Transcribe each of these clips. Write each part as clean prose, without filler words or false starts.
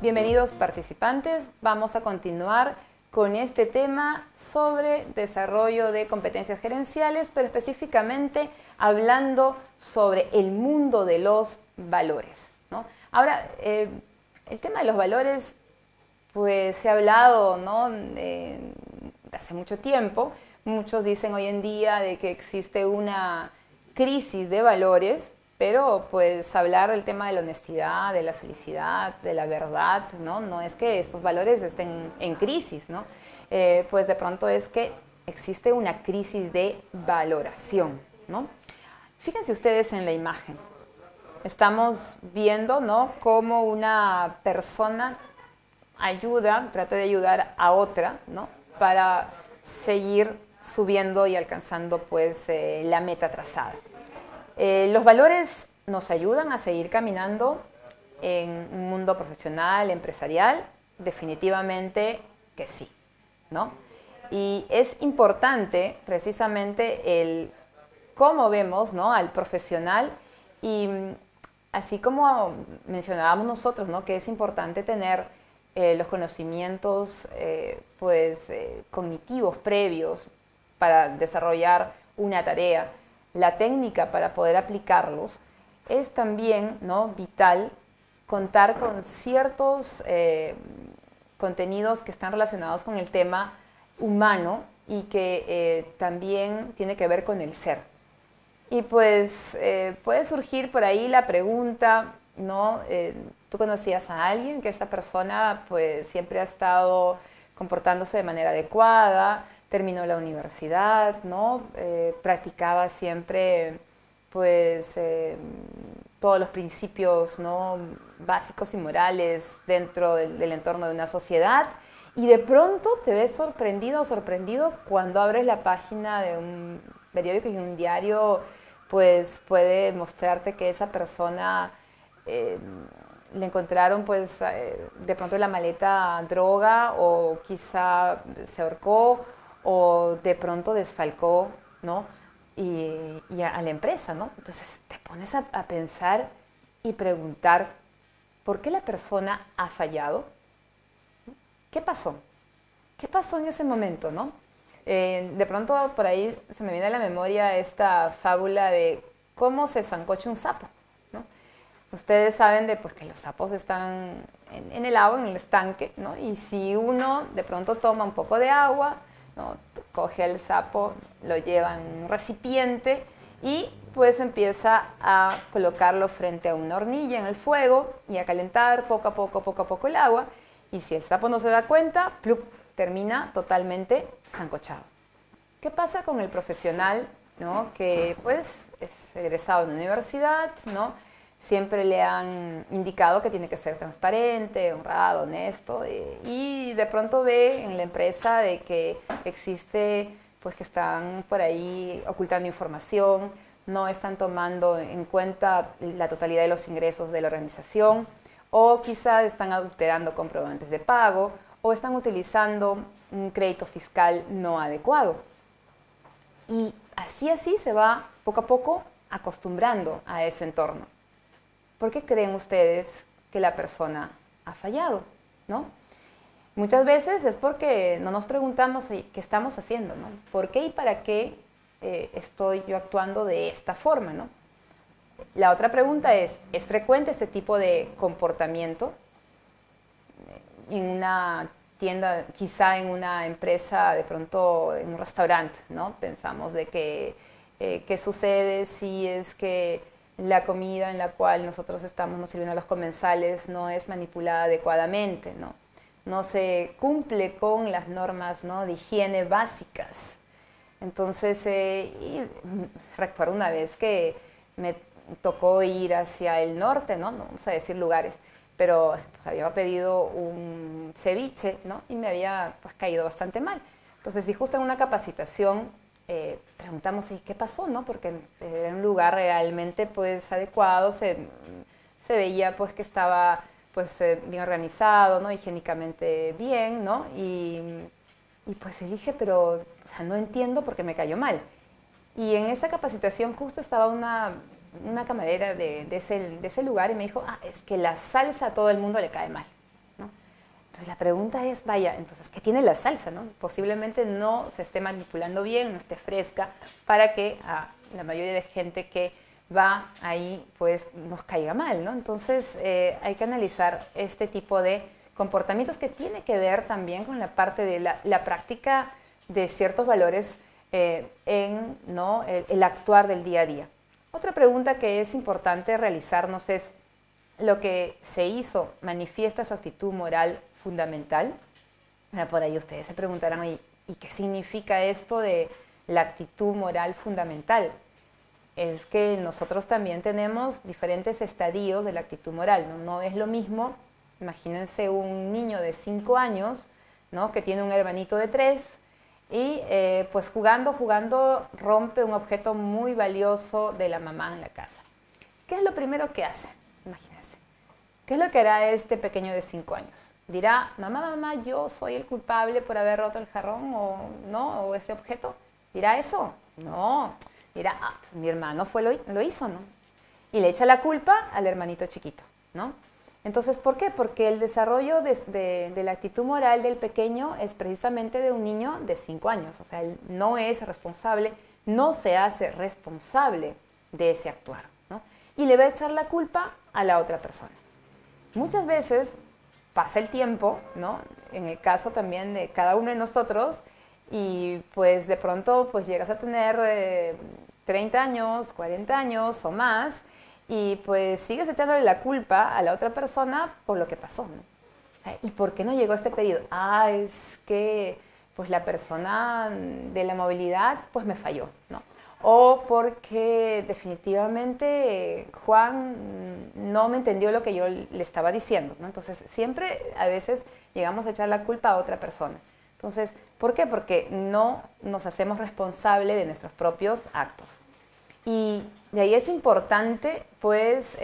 Bienvenidos participantes, vamos a continuar con este tema sobre desarrollo de competencias gerenciales, pero específicamente hablando sobre el mundo de los valores, ¿no? Ahora, el tema de los valores, pues se ha hablado, ¿no?, de hace mucho tiempo. Muchos dicen hoy en día de que existe una crisis de valores, pero pues hablar del tema de la honestidad, de la felicidad, de la verdad, no es que estos valores estén en crisis, ¿no? Pues de pronto es que existe una crisis de valoración, ¿no? Fíjense ustedes en la imagen. Estamos viendo, ¿no?, cómo una persona trata de ayudar a otra, ¿no?, para seguir subiendo y alcanzando pues la meta trazada. Los valores nos ayudan a seguir caminando en un mundo profesional, empresarial, definitivamente que sí, ¿no? Y es importante precisamente el cómo vemos, ¿no?, al profesional, y así como mencionábamos nosotros, ¿no?, que es importante tener los conocimientos cognitivos previos para desarrollar una tarea, la técnica para poder aplicarlos, es también, ¿no?, vital contar con ciertos contenidos que están relacionados con el tema humano y que también tiene que ver con el ser. Y pues puede surgir por ahí la pregunta, ¿no? ¿Tú conocías a alguien que esa persona pues siempre ha estado comportándose de manera adecuada, terminó la universidad, ¿no? Practicaba siempre pues todos los principios, ¿no?, básicos y morales dentro del entorno de una sociedad, y de pronto te ves sorprendido o sorprendido cuando abres la página de un periódico y un diario pues puede mostrarte que esa persona le encontraron pues de pronto en la maleta droga, o quizá se ahorcó, o de pronto desfalcó, ¿no?, y a la empresa, ¿no? Entonces te pones a pensar y preguntar, ¿por qué la persona ha fallado? ¿Qué pasó? ¿Qué pasó en ese momento, no? De pronto por ahí se me viene a la memoria esta fábula de cómo se sancocha un sapo, ¿no? Ustedes saben de pues, que los sapos están en el agua, en el estanque, ¿no? Y si uno de pronto toma un poco de agua, ¿no?, coge al sapo, lo lleva en un recipiente y pues empieza a colocarlo frente a una hornilla en el fuego y a calentar poco a poco el agua, y si el sapo no se da cuenta, ¡plup!, termina totalmente sancochado. ¿Qué pasa con el profesional, ¿no?, que pues es egresado de una universidad, ¿no? Siempre le han indicado que tiene que ser transparente, honrado, honesto, y de pronto ve en la empresa de que existe, pues que están por ahí ocultando información, no están tomando en cuenta la totalidad de los ingresos de la organización, o quizá están adulterando comprobantes de pago, o están utilizando un crédito fiscal no adecuado. Y así se va poco a poco acostumbrando a ese entorno. ¿Por qué creen ustedes que la persona ha fallado, ¿no? Muchas veces es porque no nos preguntamos qué estamos haciendo, ¿no? ¿Por qué y para qué estoy yo actuando de esta forma, ¿no? La otra pregunta ¿es frecuente este tipo de comportamiento en una tienda, quizá en una empresa, de pronto en un restaurante, ¿no? Pensamos de que qué sucede si es que la comida en la cual nosotros nos sirviendo a los comensales no es manipulada adecuadamente, ¿no? No se cumple con las normas, ¿no?, de higiene básicas. Entonces, y recuerdo una vez que me tocó ir hacia el norte, ¿no? No vamos a decir lugares, pero pues, había pedido un ceviche, ¿no?, y me había pues, caído bastante mal. Entonces, y justo en una capacitación preguntamos qué pasó, ¿no?, porque era un lugar realmente pues adecuado, se veía pues que estaba pues bien organizado, ¿no?, higiénicamente bien, ¿no? Y pues dije, pero o sea, no entiendo por qué me cayó mal. Y en esa capacitación justo estaba una camarera de ese lugar y me dijo, es que la salsa a todo el mundo le cae mal, Entonces la pregunta es, vaya, entonces, ¿qué tiene la salsa, no? Posiblemente no se esté manipulando bien, no esté fresca, para que a la mayoría de gente que va ahí, pues, nos caiga mal, ¿no? Entonces hay que analizar este tipo de comportamientos que tiene que ver también con la parte de la práctica de ciertos valores en, ¿no?, el actuar del día a día. Otra pregunta que es importante realizarnos es, ¿lo que se hizo manifiesta su actitud moral fundamental? Por ahí ustedes se preguntarán, ¿y qué significa esto de la actitud moral fundamental? Es que nosotros también tenemos diferentes estadios de la actitud moral, ¿no? No es lo mismo, imagínense un niño de 5 años, ¿no?, que tiene un hermanito de 3 y pues jugando rompe un objeto muy valioso de la mamá en la casa. ¿Qué es lo primero que hace? Imagínense. ¿Qué es lo que hará este pequeño de 5 años? Dirá, mamá, yo soy el culpable por haber roto el jarrón o no, o ese objeto. ¿Dirá eso? No. Dirá, pues mi hermano lo hizo, ¿no? Y le echa la culpa al hermanito chiquito, ¿no? Entonces, ¿por qué? Porque el desarrollo de la actitud moral del pequeño es precisamente de un niño de 5 años. O sea, él no es responsable, no se hace responsable de ese actuar, ¿no? Y le va a echar la culpa a la otra persona. Muchas veces pasa el tiempo, ¿no?, en el caso también de cada uno de nosotros, y pues de pronto pues llegas a tener 30 años, 40 años o más, y pues sigues echándole la culpa a la otra persona por lo que pasó, ¿no? O sea, ¿y por qué no llegó este pedido? Es que pues la persona de la movilidad pues me falló, ¿no? O porque definitivamente Juan no me entendió lo que yo le estaba diciendo, ¿no? Entonces, siempre a veces llegamos a echar la culpa a otra persona. Entonces, ¿por qué? Porque no nos hacemos responsables de nuestros propios actos. Y de ahí es importante, pues,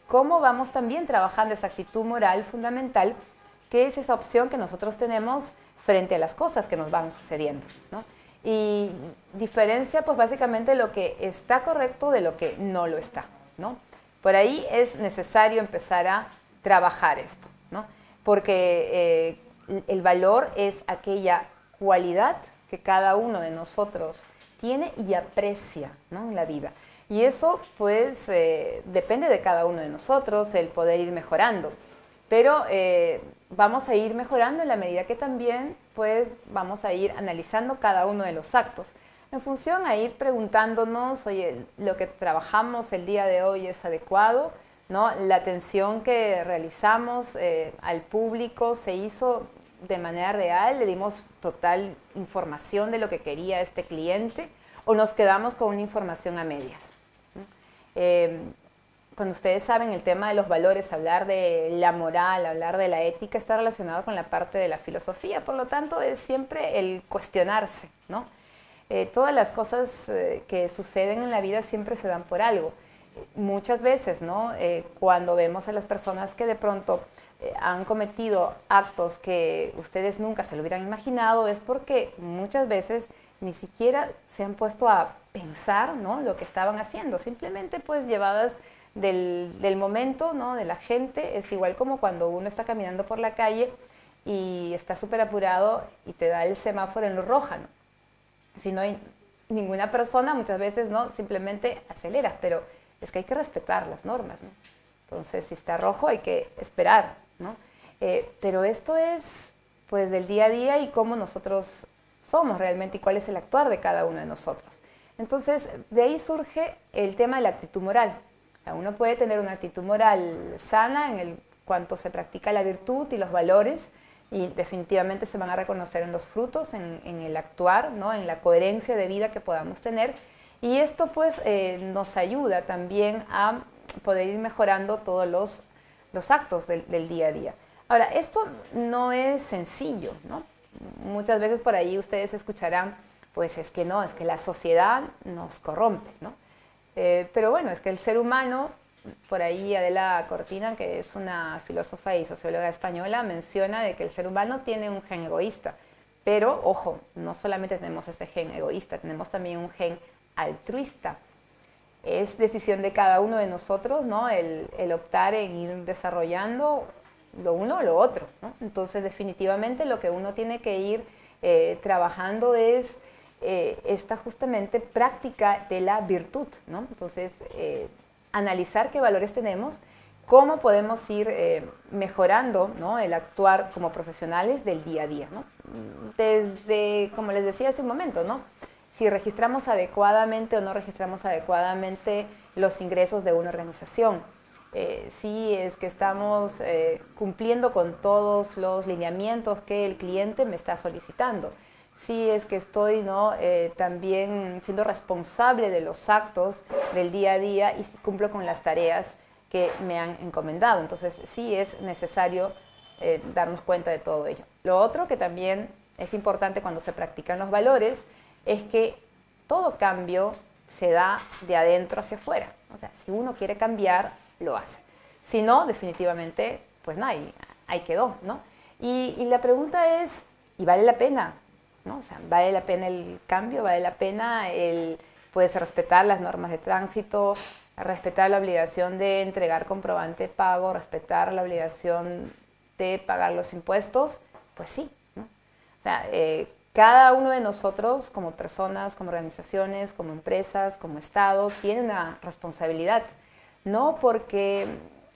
cómo vamos también trabajando esa actitud moral fundamental, que es esa opción que nosotros tenemos frente a las cosas que nos van sucediendo, ¿no? Y diferencia, pues, básicamente lo que está correcto de lo que no lo está, ¿no? Por ahí es necesario empezar a trabajar esto, ¿no? Porque el valor es aquella cualidad que cada uno de nosotros tiene y aprecia, ¿no?, en la vida. Y eso, pues, depende de cada uno de nosotros, el poder ir mejorando. Pero vamos a ir mejorando en la medida que también, pues, vamos a ir analizando cada uno de los actos. En función a ir preguntándonos, oye, ¿lo que trabajamos el día de hoy es adecuado?, ¿no? La atención que realizamos al público se hizo de manera real, le dimos total información de lo que quería este cliente, o nos quedamos con una información a medias. Cuando ustedes saben el tema de los valores, hablar de la moral, hablar de la ética, está relacionado con la parte de la filosofía, por lo tanto es siempre el cuestionarse, ¿no? Todas las cosas que suceden en la vida siempre se dan por algo. Muchas veces, ¿no?, cuando vemos a las personas que de pronto han cometido actos que ustedes nunca se lo hubieran imaginado, es porque muchas veces ni siquiera se han puesto a pensar, ¿no?, lo que estaban haciendo, simplemente pues llevadas del momento, ¿no?, de la gente. Es igual como cuando uno está caminando por la calle y está súper apurado y te da el semáforo en luz roja, ¿no? Si no hay ninguna persona, muchas veces, ¿no?, simplemente aceleras, pero es que hay que respetar las normas, ¿no? Entonces, si está rojo hay que esperar, ¿no? Pero esto es, pues, del día a día y cómo nosotros somos realmente y cuál es el actuar de cada uno de nosotros. Entonces, de ahí surge el tema de la actitud moral. O sea, uno puede tener una actitud moral sana en cuanto se practica la virtud y los valores, y definitivamente se van a reconocer en los frutos, en el actuar, ¿no?, en la coherencia de vida que podamos tener. Y esto, pues, nos ayuda también a poder ir mejorando todos los actos del día a día. Ahora, esto no es sencillo, ¿no? Muchas veces por ahí ustedes escucharán, pues es que no, es que la sociedad nos corrompe, ¿no? Pero bueno, es que el ser humano, por ahí Adela Cortina, que es una filósofa y socióloga española, menciona de que el ser humano tiene un gen egoísta. Pero, ojo, no solamente tenemos ese gen egoísta, tenemos también un gen altruista. Es decisión de cada uno de nosotros, ¿no?, el optar en ir desarrollando lo uno o lo otro, ¿no? Entonces, definitivamente lo que uno tiene que ir trabajando es esta justamente práctica de la virtud, ¿no? Entonces, analizar qué valores tenemos, cómo podemos ir mejorando, ¿no?, el actuar como profesionales del día a día, ¿no? Desde, como les decía hace un momento, ¿no?, si registramos adecuadamente o no registramos adecuadamente los ingresos de una organización, si es que estamos cumpliendo con todos los lineamientos que el cliente me está solicitando, si es que estoy, ¿no?, también siendo responsable de los actos del día a día y si cumplo con las tareas que me han encomendado. Entonces, sí es necesario darnos cuenta de todo ello. Lo otro que también es importante cuando se practican los valores es que todo cambio se da de adentro hacia afuera. O sea, si uno quiere cambiar, lo hace. Si no, definitivamente, pues no, ahí quedó, ¿no? Y la pregunta es, ¿y vale la pena? ¿No? O sea, ¿vale la pena el cambio? ¿Vale la pena el, pues, respetar las normas de tránsito, respetar la obligación de entregar comprobante de pago, respetar la obligación de pagar los impuestos? Pues sí, ¿no? O sea, cada uno de nosotros como personas, como organizaciones, como empresas, como Estado, tiene una responsabilidad. No porque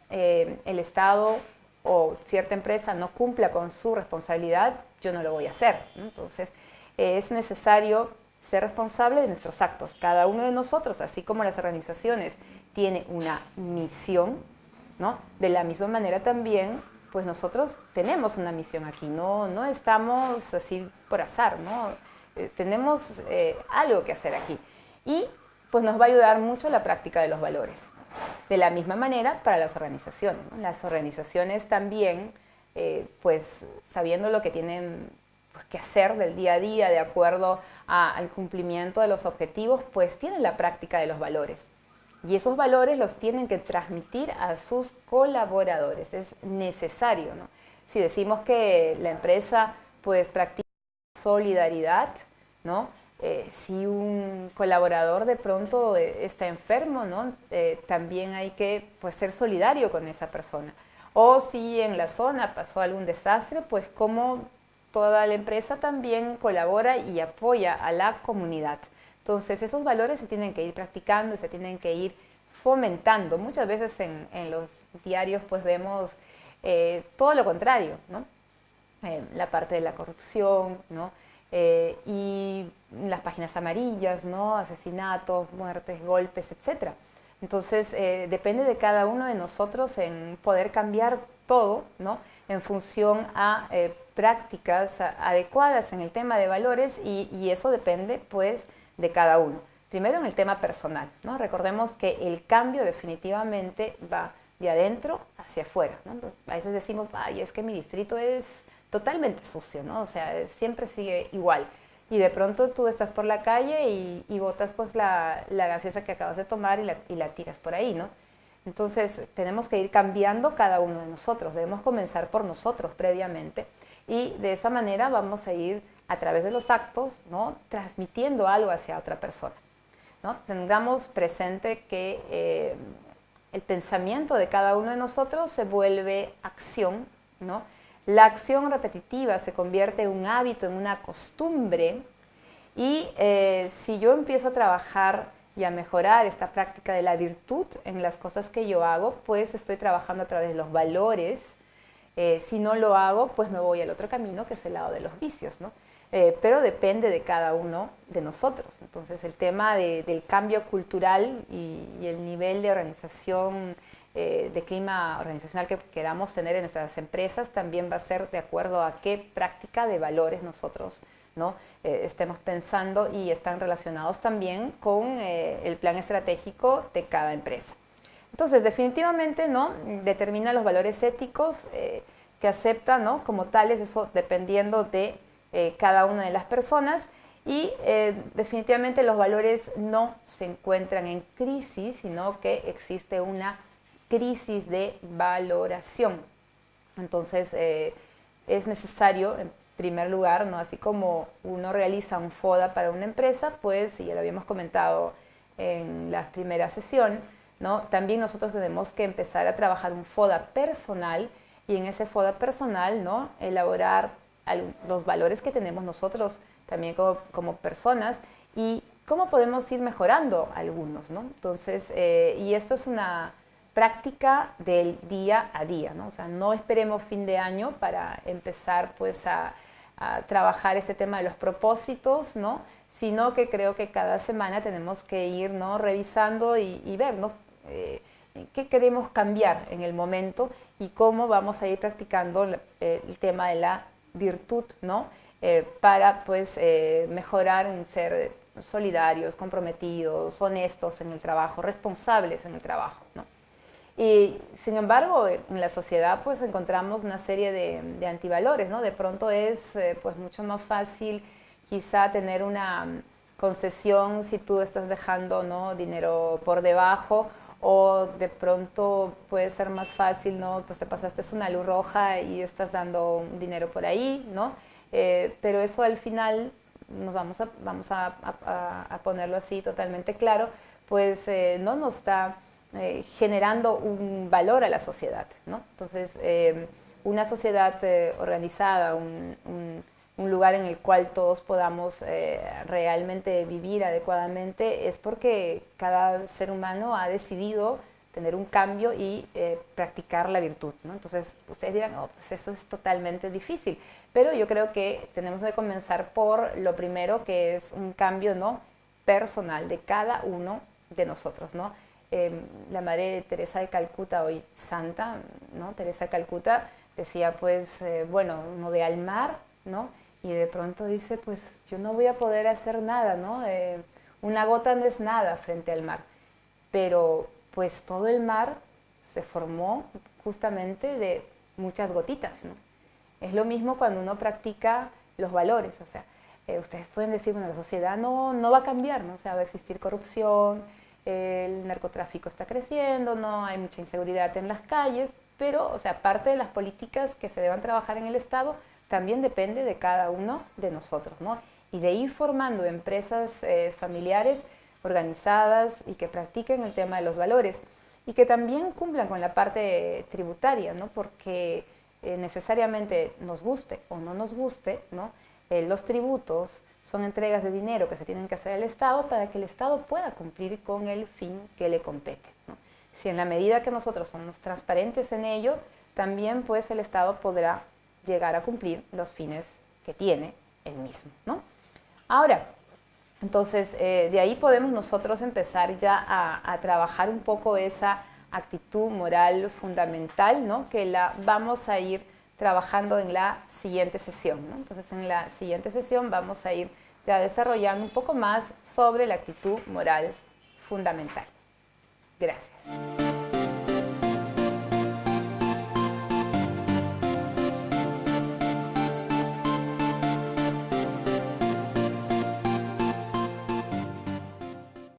el Estado o cierta empresa no cumpla con su responsabilidad, yo no lo voy a hacer, ¿no? Entonces, es necesario ser responsable de nuestros actos. Cada uno de nosotros, así como las organizaciones, tiene una misión, ¿no? De la misma manera también, pues nosotros tenemos una misión aquí, no estamos así por azar, ¿no? Tenemos algo que hacer aquí. Y pues nos va a ayudar mucho la práctica de los valores. De la misma manera para las organizaciones, ¿no? Las organizaciones también, pues sabiendo lo que tienen pues, que hacer del día a día de acuerdo al cumplimiento de los objetivos, pues tienen la práctica de los valores. Y esos valores los tienen que transmitir a sus colaboradores. Es necesario, ¿no? Si decimos que la empresa pues practica solidaridad, ¿no? Si un colaborador de pronto está enfermo, ¿no? También hay que pues, ser solidario con esa persona. O si en la zona pasó algún desastre, pues como toda la empresa también colabora y apoya a la comunidad. Entonces esos valores se tienen que ir practicando y se tienen que ir fomentando. Muchas veces en los diarios pues vemos todo lo contrario, ¿no? La parte de la corrupción, ¿no? Y las páginas amarillas, ¿no? Asesinatos, muertes, golpes, etc. Entonces, depende de cada uno de nosotros en poder cambiar todo, ¿no? En función a prácticas adecuadas en el tema de valores y eso depende, pues, de cada uno. Primero en el tema personal, ¿no? Recordemos que el cambio definitivamente va de adentro hacia afuera, ¿no? A veces decimos, ay, es que mi distrito es totalmente sucio, ¿no? O sea, siempre sigue igual. Y de pronto tú estás por la calle y botas pues la gaseosa que acabas de tomar y la tiras por ahí, ¿no? Entonces tenemos que ir cambiando cada uno de nosotros, debemos comenzar por nosotros previamente y de esa manera vamos a ir a través de los actos, ¿no? Transmitiendo algo hacia otra persona, ¿no? Tengamos presente que el pensamiento de cada uno de nosotros se vuelve acción, ¿no? La acción repetitiva se convierte en un hábito, en una costumbre y si yo empiezo a trabajar y a mejorar esta práctica de la virtud en las cosas que yo hago, pues estoy trabajando a través de los valores. Si no lo hago, pues me voy al otro camino que es el lado de los vicios, ¿no? Pero depende de cada uno de nosotros. Entonces el tema del cambio cultural y el nivel de organización, de clima organizacional que queramos tener en nuestras empresas también va a ser de acuerdo a qué práctica de valores nosotros, ¿no? Estemos pensando y están relacionados también con el plan estratégico de cada empresa. Entonces, definitivamente, ¿no? Determina los valores éticos que acepta, ¿no? Como tales, eso dependiendo de cada una de las personas y definitivamente los valores no se encuentran en crisis, sino que existe una crisis de valoración. Entonces, es necesario, en primer lugar, ¿no? Así como uno realiza un FODA para una empresa, pues, y ya lo habíamos comentado en la primera sesión, ¿no? También nosotros tenemos que empezar a trabajar un FODA personal y en ese FODA personal, ¿no? Elaborar los valores que tenemos nosotros también como personas y cómo podemos ir mejorando algunos, ¿no? Entonces, y esto es una práctica del día a día, ¿no? O sea, no esperemos fin de año para empezar pues a trabajar este tema de los propósitos, ¿no? Sino que creo que cada semana tenemos que ir, ¿no? Revisando y ver, ¿no? Qué queremos cambiar en el momento y cómo vamos a ir practicando el tema de la virtud, ¿no? Para pues mejorar en ser solidarios, comprometidos, honestos en el trabajo, responsables en el trabajo, ¿no? Y sin embargo, en la sociedad pues encontramos una serie de antivalores, ¿no? De pronto es pues mucho más fácil quizá tener una concesión si tú estás dejando, ¿no? Dinero por debajo, o de pronto puede ser más fácil, ¿no? Pues te pasaste una luz roja y estás dando dinero por ahí, ¿no? Pero eso al final, nos vamos a ponerlo así totalmente claro, pues no nos está generando un valor a la sociedad, ¿no? Entonces, una sociedad organizada, un lugar en el cual todos podamos realmente vivir adecuadamente, es porque cada ser humano ha decidido tener un cambio y practicar la virtud, ¿no? Entonces, ustedes dirán, oh, pues eso es totalmente difícil, pero yo creo que tenemos que comenzar por lo primero, que es un cambio, ¿no? Personal de cada uno de nosotros, ¿no? La madre Teresa de Calcuta, hoy santa, ¿no? Teresa de Calcuta decía, pues, bueno, uno ve al mar, ¿no? Y de pronto dice, pues, yo no voy a poder hacer nada, ¿no? Una gota no es nada frente al mar, pero pues todo el mar se formó justamente de muchas gotitas, ¿no? Es lo mismo cuando uno practica los valores, o sea, ustedes pueden decir, bueno, la sociedad no va a cambiar, ¿no? O sea, va a existir corrupción, el narcotráfico está creciendo, no hay mucha inseguridad en las calles, pero, o sea, parte de las políticas que se deban trabajar en el Estado también depende de cada uno de nosotros, ¿no? Y de ir formando empresas familiares organizadas y que practiquen el tema de los valores y que también cumplan con la parte tributaria, ¿no? Porque necesariamente nos guste o no nos guste, ¿no? Los tributos son entregas de dinero que se tienen que hacer al Estado para que el Estado pueda cumplir con el fin que le compete, ¿no? Si en la medida que nosotros somos transparentes en ello, también pues el Estado podrá llegar a cumplir los fines que tiene el mismo, ¿no? Ahora, entonces de ahí podemos nosotros empezar ya a trabajar un poco esa actitud moral fundamental, ¿no? Que la vamos a ir trabajando en la siguiente sesión, ¿no? Entonces en la siguiente sesión vamos a ir ya desarrollando un poco más sobre la actitud moral fundamental. Gracias.